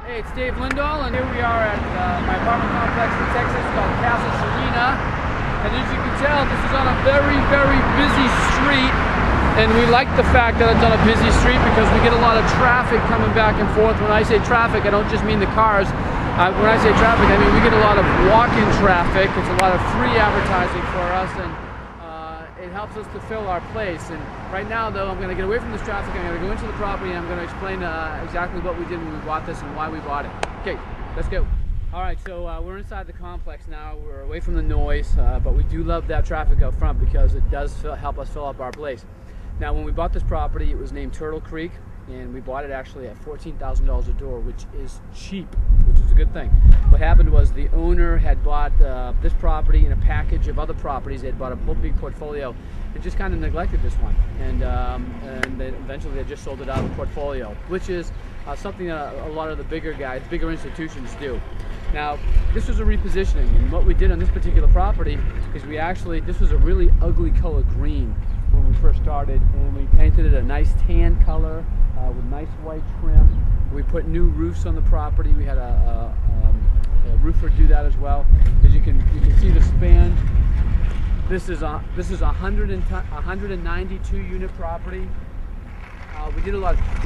Hey, it's Dave Lindahl, and here we are at my apartment complex in Texas called Casa Serena. And as you can tell, this is on a very, very busy street. And we like the fact that it's on a busy street because we get a lot of traffic coming back and forth. When I say traffic, I don't just mean the cars. When I say traffic, I mean we get a lot of walk-in traffic. It's a lot of free advertising for us, and it helps us to fill our place. And right now, though, I'm going to get away from this traffic. I'm going to go into the property, and I'm going to explain exactly what we did when we bought this and why we bought it. Okay, let's go. All right, so we're inside the complex now. We're away from the noise, but we do love that traffic up front because it does help us fill up our place. Now, when we bought this property, it was named Turtle Creek, and we bought it actually at $14,000 a door, which is cheap, which is a good thing. What happened was the owner had bought this property in a package of other properties. They had bought a whole big portfolio and just kind of neglected this one. And then eventually they just sold it out of the portfolio, which is something that a lot of the bigger guys, bigger institutions do. Now, this was a repositioning, and what we did on this particular property is this was a really ugly color green when we first started, and we painted it a nice tan color with nice white trim. We put new roofs on the property. We had a roofer do that as well. As you can see the span. This is a 192 unit property. We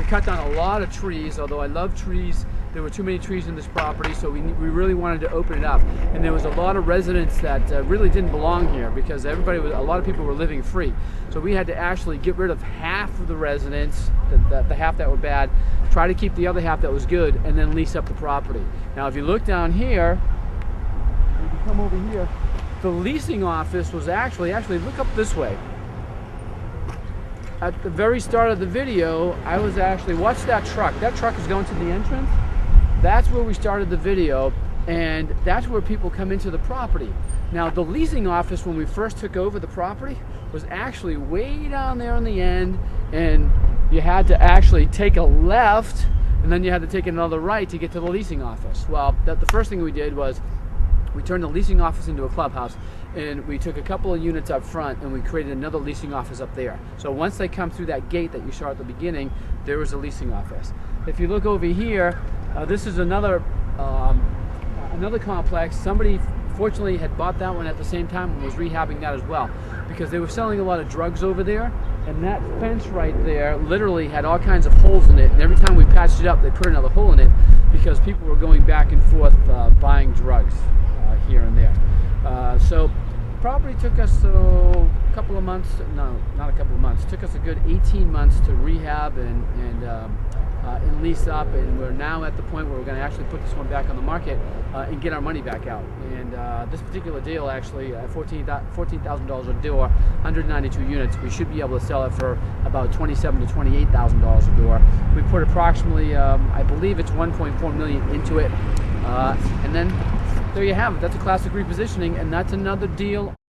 cut down a lot of trees. Although I love trees, there were too many trees in this property, so we really wanted to open it up. And there was a lot of residents that really didn't belong here because a lot of people were living free. So we had to actually get rid of half of the residents, the half that were bad, try to keep the other half that was good, and then lease up the property. Now, if you look down here, if you come over here, the leasing office was actually look up this way. At the very start of the video, I was actually, watch that truck. That truck is going to the entrance. That's where we started the video, and that's where people come into the property. Now, the leasing office, when we first took over the property, was actually way down there on the end, and you had to actually take a left, and then you had to take another right to get to the leasing office. Well, the first thing we did was we turned the leasing office into a clubhouse, and we took a couple of units up front and we created another leasing office up there. So once they come through that gate that you saw at the beginning, there was a leasing office. If you look over here, this is another complex. Somebody fortunately had bought that one at the same time and was rehabbing that as well, because they were selling a lot of drugs over there, and that fence right there literally had all kinds of holes in it, and every time we patched it up they put another hole in it because people were going back and forth buying drugs here and there. So property took us a couple of months, no, not a couple of months, it took us a good 18 months to rehab and lease up, and we're now at the point where we're going to actually put this one back on the market and get our money back out. And this particular deal actually at $14,000 a door, 192 units, we should be able to sell it for about $27,000 to $28,000 a door. We put approximately, I believe it's $1.4 million into it, and then there you have it. That's a classic repositioning, and that's another deal